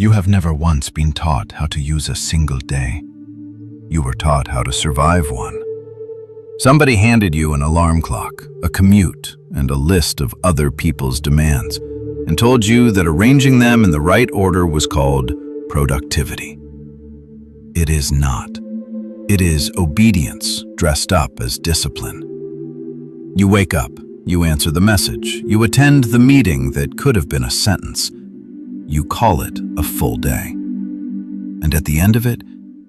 You have never once been taught how to use a single day. You were taught how to survive one. Somebody handed you an alarm clock, a commute, and a list of other people's demands, and told you that arranging them in the right order was called productivity. It is not. It is obedience dressed up as discipline. You wake up, you answer the message, you attend the meeting that could have been a sentence. You call it a full day. And at the end of it,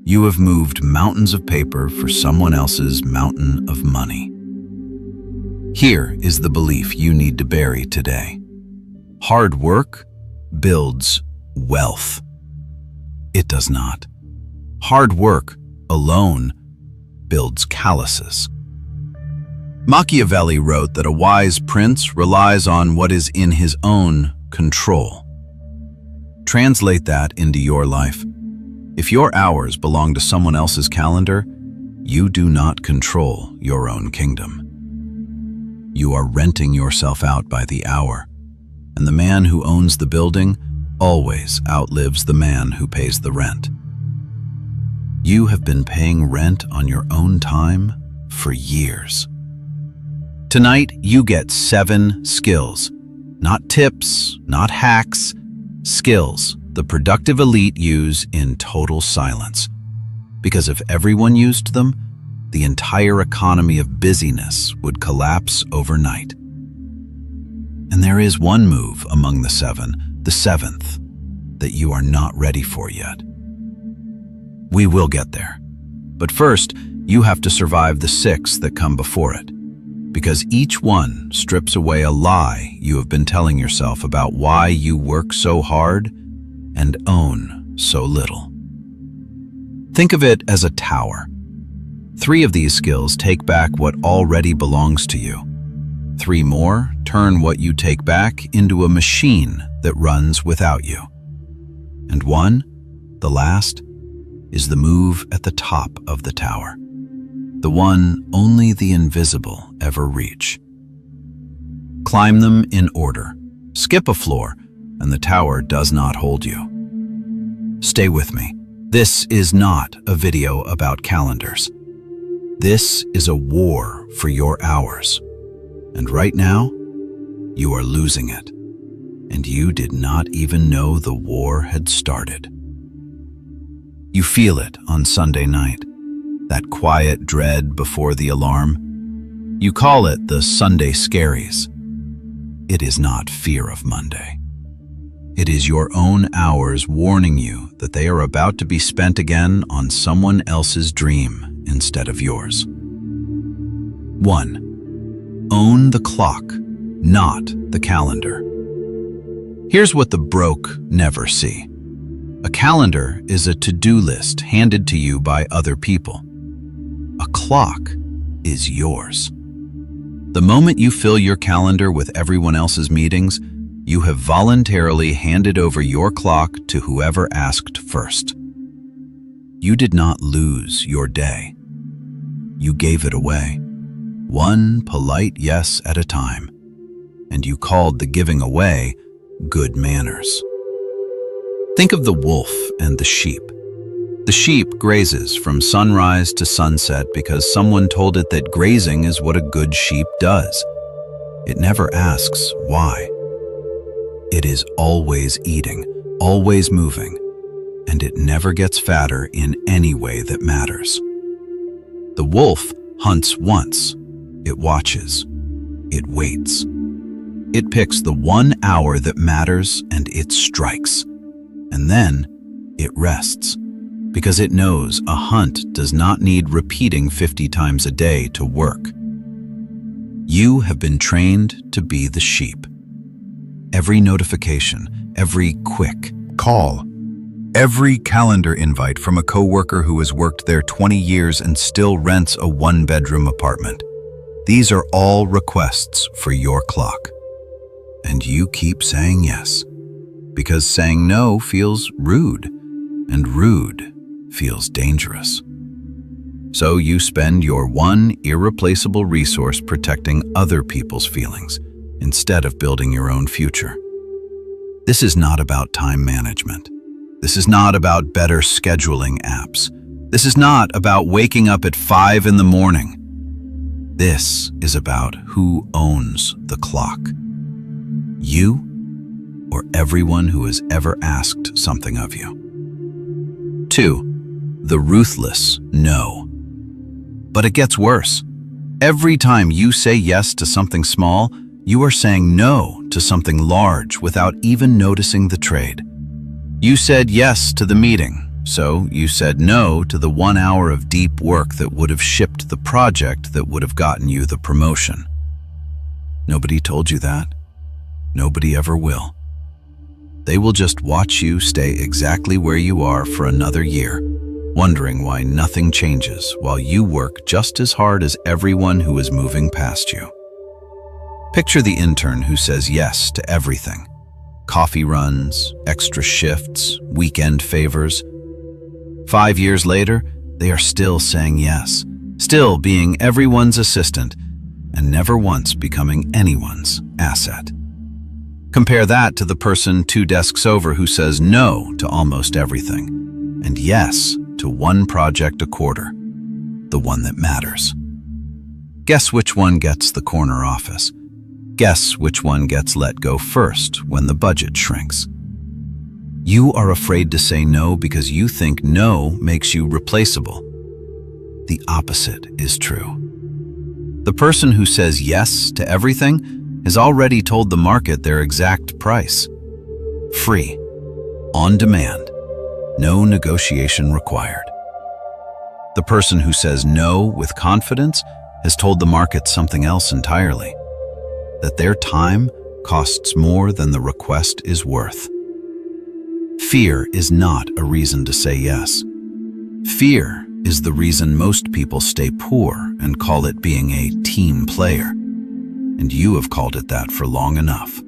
you have moved mountains of paper for someone else's mountain of money. Here is the belief you need to bury today. Hard work builds wealth. It does not. Hard work alone builds calluses. Machiavelli wrote that a wise prince relies on what is in his own control. Translate that into your life. If your hours belong to someone else's calendar, you do not control your own kingdom. You are renting yourself out by the hour, and the man who owns the building always outlives the man who pays the rent. You have been paying rent on your own time for years. Tonight, you get 7 skills. Not tips, not hacks, skills the productive elite use in total silence. Because if everyone used them, the entire economy of busyness would collapse overnight. And there is one move among the 7, the 7th, that you are not ready for yet. We will get there. But first, you have to survive the 6 that come before it. Because each one strips away a lie you have been telling yourself about why you work so hard and own so little. Think of it as a tower. 3 of these skills take back what already belongs to you. 3 more turn what you take back into a machine that runs without you. And 1, the last, is the move at the top of the tower. The one only the invisible ever reach. Climb them in order. Skip a floor, and the tower does not hold you. Stay with me. This is not a video about calendars. This is a war for your hours. And right now, you are losing it. And you did not even know the war had started. You feel it on Sunday night. That quiet dread before the alarm. You call it the Sunday scaries. It is not fear of Monday. It is your own hours warning you that they are about to be spent again on someone else's dream instead of yours. 1. Own the clock, not the calendar. Here's what the broke never see. A calendar is a to-do list handed to you by other people. A clock is yours. The moment you fill your calendar with everyone else's meetings, you have voluntarily handed over your clock to whoever asked first. You did not lose your day. You gave it away, one polite yes at a time, and you called the giving away good manners. Think of the wolf and the sheep. The sheep grazes from sunrise to sunset because someone told it that grazing is what a good sheep does. It never asks why. It is always eating, always moving, and it never gets fatter in any way that matters. The wolf hunts once. It watches. It waits. It picks the 1 hour that matters and it strikes. And then it rests. Because it knows a hunt does not need repeating 50 times a day to work. You have been trained to be the sheep. Every notification, every quick call, every calendar invite from a coworker who has worked there 20 years and still rents a 1-bedroom apartment. These are all requests for your clock. And you keep saying yes, because saying no feels rude, and rude feels dangerous. So you spend your one irreplaceable resource protecting other people's feelings instead of building your own future. This is not about time management. This is not about better scheduling apps. This is not about waking up at 5 in the morning. This is about who owns the clock. You or everyone who has ever asked something of you. 2. The ruthless no. But it gets worse. Every time you say yes to something small, you are saying no to something large without even noticing the trade. You said yes to the meeting, so you said no to the 1 hour of deep work that would have shipped the project that would have gotten you the promotion. Nobody told you that. Nobody ever will. They will just watch you stay exactly where you are for another year, wondering why nothing changes while you work just as hard as everyone who is moving past you. Picture the intern who says yes to everything. Coffee runs, extra shifts, weekend favors. 5 years later, they are still saying yes, still being everyone's assistant, and never once becoming anyone's asset. Compare that to the person 2 desks over who says no to almost everything, and yes to one project a quarter, the one that matters. Guess which one gets the corner office? Guess which one gets let go first when the budget shrinks? You are afraid to say no because you think no makes you replaceable. The opposite is true. The person who says yes to everything has already told the market their exact price. Free, on demand, no negotiation required. The person who says no with confidence has told the market something else entirely, that their time costs more than the request is worth. Fear is not a reason to say yes. Fear is the reason most people stay poor and call it being a team player. And you have called it that for long enough.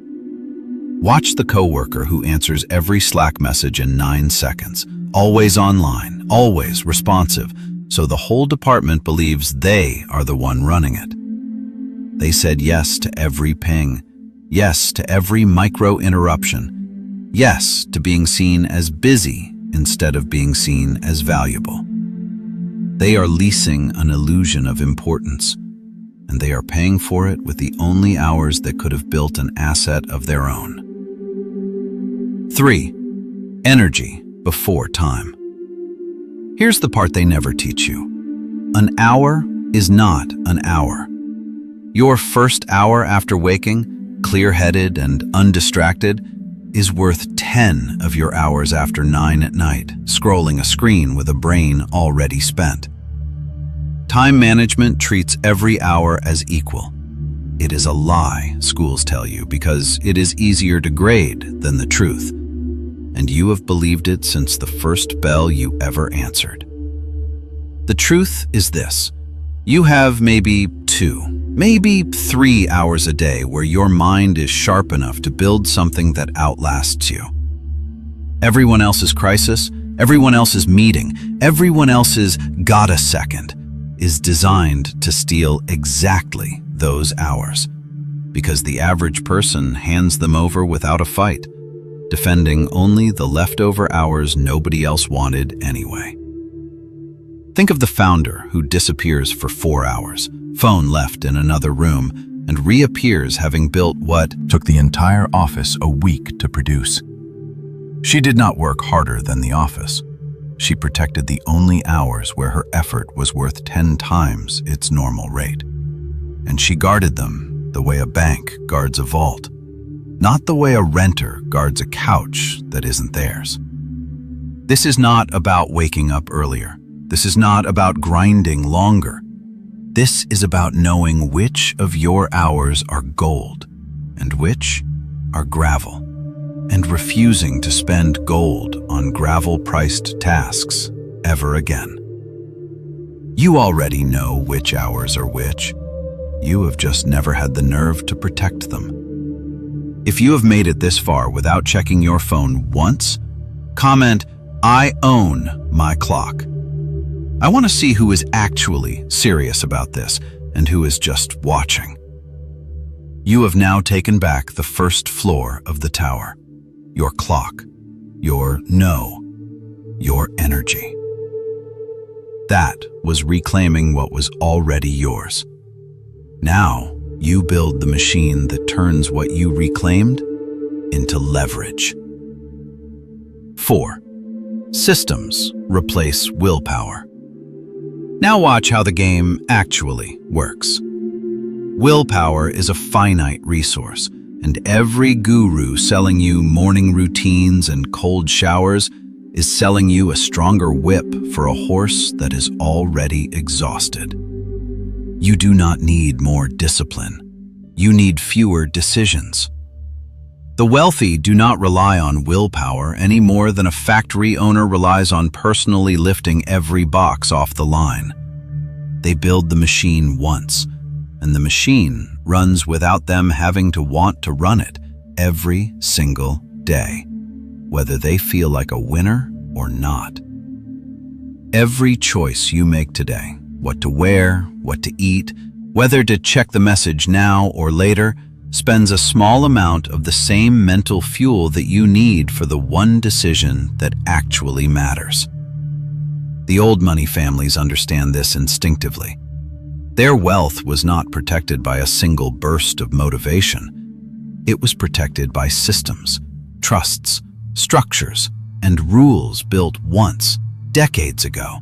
Watch the coworker who answers every Slack message in 9 seconds, always online, always responsive, so the whole department believes they are the one running it. They said yes to every ping, yes to every micro interruption, yes to being seen as busy instead of being seen as valuable. They are leasing an illusion of importance, and they are paying for it with the only hours that could have built an asset of their own. 3. Energy before time. Here's the part they never teach you. An hour is not an hour. Your first hour after waking, clear-headed and undistracted, is worth 10 of your hours after 9 at night, scrolling a screen with a brain already spent. Time management treats every hour as equal. It is a lie, schools tell you, because it is easier to grade than the truth. And you have believed it since the first bell you ever answered. The truth is this. You have maybe 2, maybe 3 hours a day where your mind is sharp enough to build something that outlasts you. Everyone else's crisis, everyone else's meeting, everyone else's got a second is designed to steal exactly those hours, because the average person hands them over without a fight, defending only the leftover hours nobody else wanted anyway. Think of the founder who disappears for 4 hours, phone left in another room, and reappears having built what took the entire office a week to produce. She did not work harder than the office. She protected the only hours where her effort was worth 10 times its normal rate. And she guarded them the way a bank guards a vault, not the way a renter guards a couch that isn't theirs. This is not about waking up earlier. This is not about grinding longer. This is about knowing which of your hours are gold and which are gravel, and refusing to spend gold on gravel-priced tasks ever again. You already know which hours are which. You have just never had the nerve to protect them. If you have made it this far without checking your phone once, comment, "I own my clock." I want to see who is actually serious about this and who is just watching. You have now taken back the first floor of the tower. Your clock, your no, your energy. That was reclaiming what was already yours. Now, you build the machine that turns what you reclaimed into leverage. 4. Systems replace willpower. Now watch how the game actually works. Willpower is a finite resource, and every guru selling you morning routines and cold showers is selling you a stronger whip for a horse that is already exhausted. You do not need more discipline. You need fewer decisions. The wealthy do not rely on willpower any more than a factory owner relies on personally lifting every box off the line. They build the machine once, and the machine runs without them having to want to run it every single day, whether they feel like a winner or not. Every choice you make today, what to wear, what to eat, whether to check the message now or later, spends a small amount of the same mental fuel that you need for the one decision that actually matters. The old money families understand this instinctively. Their wealth was not protected by a single burst of motivation. It was protected by systems, trusts, structures, and rules built once, decades ago,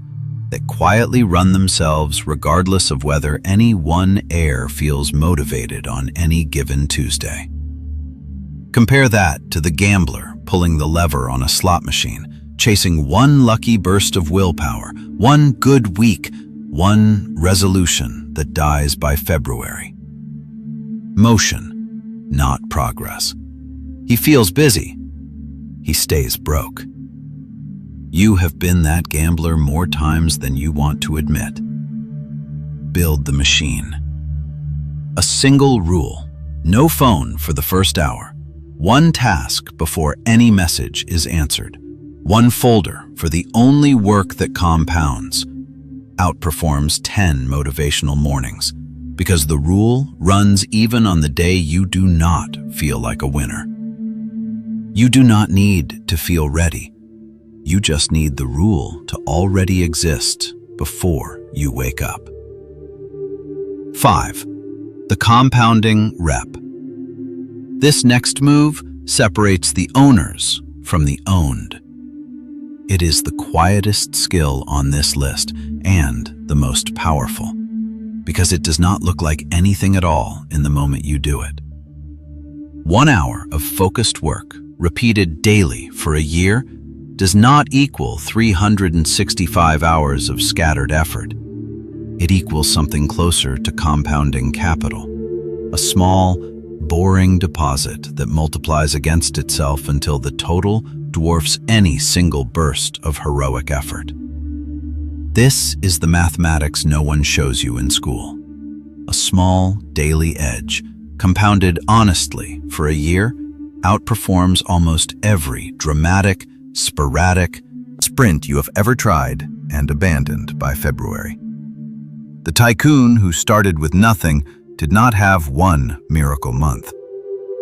that quietly run themselves regardless of whether any one heir feels motivated on any given Tuesday. Compare that to the gambler pulling the lever on a slot machine, chasing one lucky burst of willpower, one good week, one resolution that dies by February. Motion, not progress. He feels busy. He stays broke. You have been that gambler more times than you want to admit. Build the machine. A single rule: no phone for the first hour. One task before any message is answered. One folder for the only work that compounds. Outperforms 10 motivational mornings, because the rule runs even on the day you do not feel like a winner. You do not need to feel ready. You just need the rule to already exist before you wake up. 5. The compounding rep. This next move separates the owners from the owned. It is the quietest skill on this list and the most powerful, because it does not look like anything at all in the moment you do it. 1 hour of focused work, repeated daily for a year, does not equal 365 hours of scattered effort. It equals something closer to compounding capital, a small, boring deposit that multiplies against itself until the total dwarfs any single burst of heroic effort. This is the mathematics no one shows you in school. A small daily edge, compounded honestly for a year, outperforms almost every dramatic, sporadic sprint you have ever tried and abandoned by February. The tycoon who started with nothing did not have one miracle month.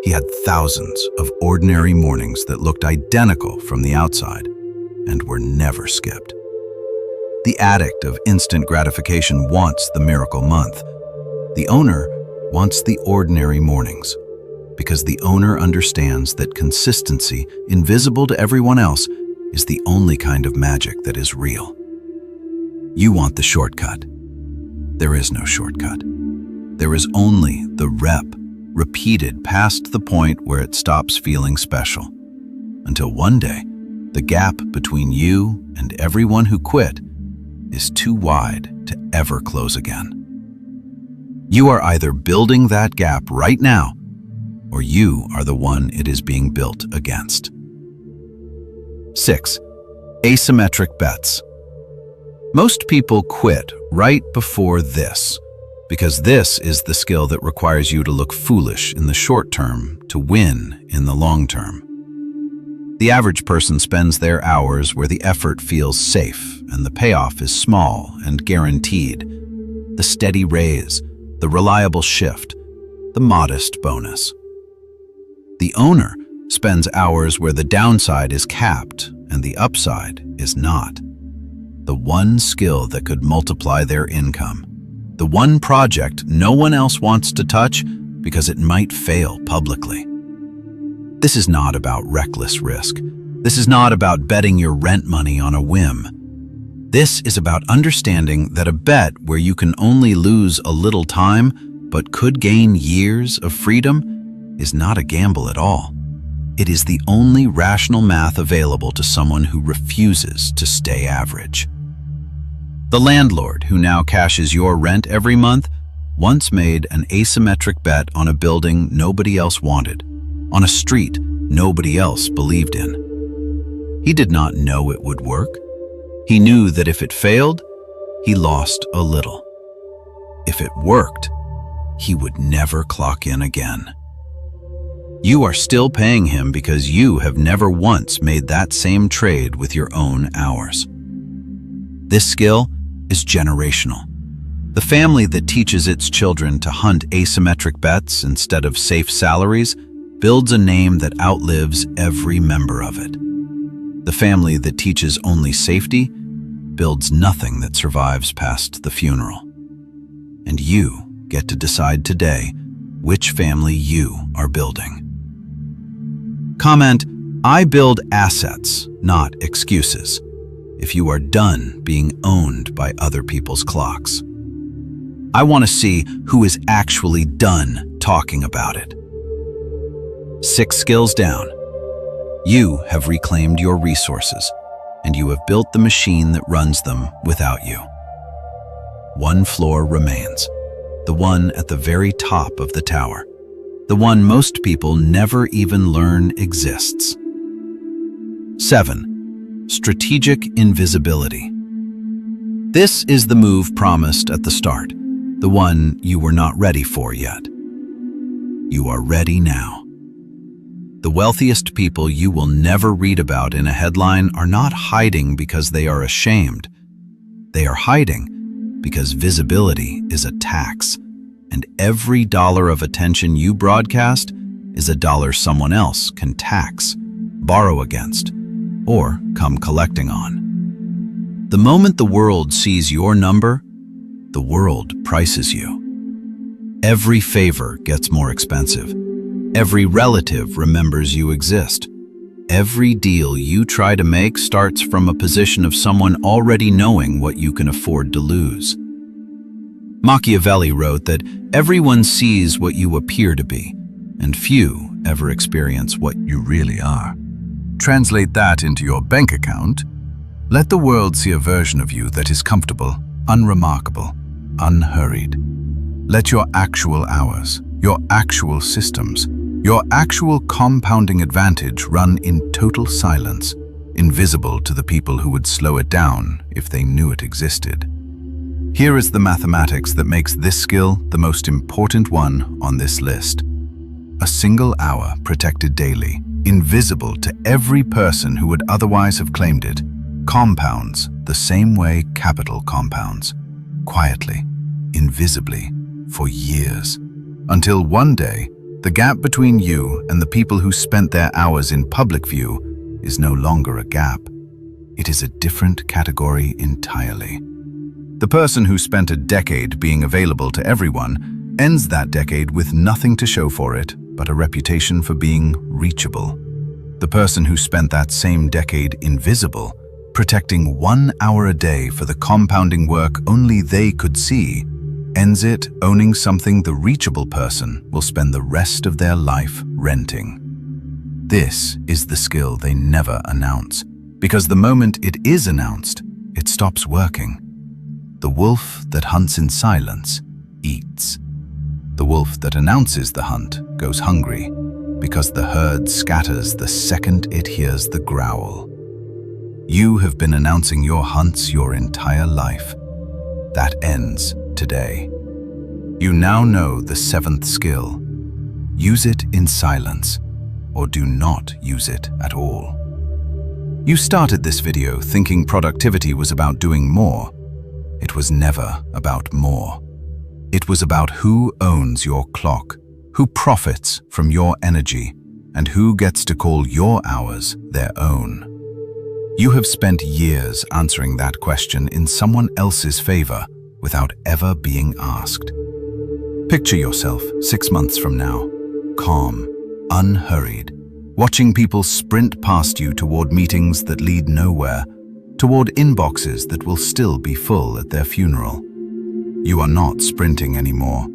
He had thousands of ordinary mornings that looked identical from the outside and were never skipped. The addict of instant gratification wants the miracle month. The owner wants the ordinary mornings, because the owner understands that consistency, invisible to everyone else, is the only kind of magic that is real. You want the shortcut. There is no shortcut. There is only the rep, repeated past the point where it stops feeling special, until one day, the gap between you and everyone who quit is too wide to ever close again. You are either building that gap right now, or you are the one it is being built against. 6. Asymmetric bets. Most people quit right before this, because this is the skill that requires you to look foolish in the short term to win in the long term. The average person spends their hours where the effort feels safe and the payoff is small and guaranteed. The steady raise, the reliable shift, the modest bonus. The owner spends hours where the downside is capped and the upside is not. The one skill that could multiply their income. The one project no one else wants to touch because it might fail publicly. This is not about reckless risk. This is not about betting your rent money on a whim. This is about understanding that a bet where you can only lose a little time but could gain years of freedom is not a gamble at all. It is the only rational math available to someone who refuses to stay average. The landlord who now cashes your rent every month once made an asymmetric bet on a building nobody else wanted, on a street nobody else believed in. He did not know it would work. He knew that if it failed, he lost a little. If it worked, he would never clock in again. You are still paying him because you have never once made that same trade with your own hours. This skill is generational. The family that teaches its children to hunt asymmetric bets instead of safe salaries builds a name that outlives every member of it. The family that teaches only safety builds nothing that survives past the funeral. And you get to decide today which family you are building. Comment, I build assets, not excuses, if you are done being owned by other people's clocks. I want to see who is actually done talking about it. 6 skills down. You have reclaimed your resources, and you have built the machine that runs them without you. 1 floor remains, the one at the very top of the tower, the one most people never even learn exists. 7. Strategic invisibility. This is the move promised at the start, the one you were not ready for yet. You are ready now. The wealthiest people you will never read about in a headline are not hiding because they are ashamed. They are hiding because visibility is a tax, and every dollar of attention you broadcast is a dollar someone else can tax, borrow against, or come collecting on. The moment the world sees your number, the world prices you. Every favor gets more expensive. Every relative remembers you exist. Every deal you try to make starts from a position of someone already knowing what you can afford to lose. Machiavelli wrote that everyone sees what you appear to be, and few ever experience what you really are. Translate that into your bank account. Let the world see a version of you that is comfortable, unremarkable, unhurried. Let your actual hours, your actual systems, your actual compounding advantage run in total silence, invisible to the people who would slow it down if they knew it existed. Here is the mathematics that makes this skill the most important one on this list. A single hour protected daily, invisible to every person who would otherwise have claimed it, compounds the same way capital compounds, quietly, invisibly, for years, until one day, the gap between you and the people who spent their hours in public view is no longer a gap. It is a different category entirely. The person who spent a decade being available to everyone ends that decade with nothing to show for it but a reputation for being reachable. The person who spent that same decade invisible, protecting 1 hour a day for the compounding work only they could see, ends it owning something the reachable person will spend the rest of their life renting. This is the skill they never announce, because the moment it is announced, it stops working. The wolf that hunts in silence eats. The wolf that announces the hunt goes hungry, because the herd scatters the second it hears the growl. You have been announcing your hunts your entire life. That ends today. You now know the 7th skill. Use it in silence, or do not use it at all. You started this video thinking productivity was about doing more. It was never about more. It was about who owns your clock, who profits from your energy, and who gets to call your hours their own. You have spent years answering that question in someone else's favor without ever being asked. Picture yourself 6 months from now, calm, unhurried, watching people sprint past you toward meetings that lead nowhere, toward inboxes that will still be full at their funeral. You are not sprinting anymore.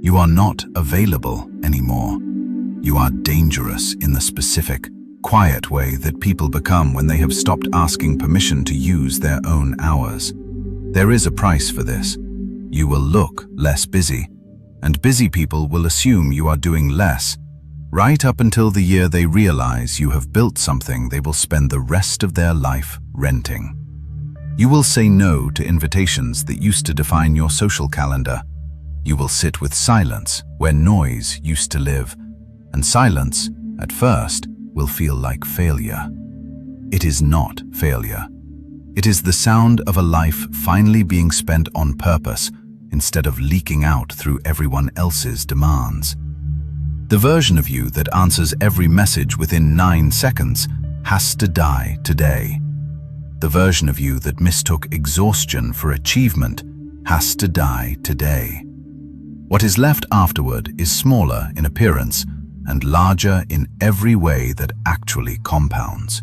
You are not available anymore. You are dangerous in the specific, quiet way that people become when they have stopped asking permission to use their own hours. There is a price for this. You will look less busy, and busy people will assume you are doing less, right up until the year they realize you have built something they will spend the rest of their life renting. You will say no to invitations that used to define your social calendar. You will sit with silence where noise used to live, and silence, at first, will feel like failure. It is not failure. It is the sound of a life finally being spent on purpose instead of leaking out through everyone else's demands. The version of you that answers every message within 9 seconds has to die today. The version of you that mistook exhaustion for achievement has to die today. What is left afterward is smaller in appearance and larger in every way that actually compounds.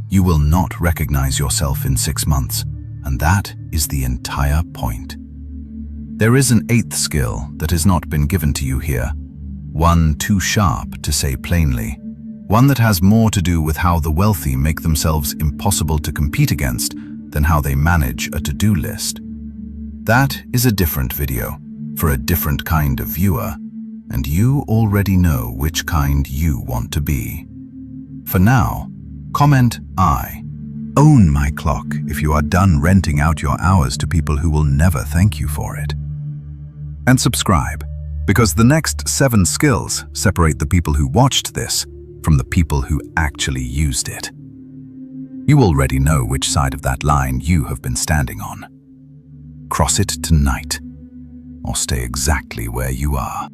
You will not recognize yourself in 6 months, and that is the entire point. There is an 8th skill that has not been given to you here, one too sharp to say plainly, one that has more to do with how the wealthy make themselves impossible to compete against than how they manage a to-do list. That is a different video, for a different kind of viewer, and you already know which kind you want to be. For now, comment I own my clock if you are done renting out your hours to people who will never thank you for it. And subscribe, because the next 7 skills separate the people who watched this from the people who actually used it. You already know which side of that line you have been standing on. Cross it tonight, or stay exactly where you are.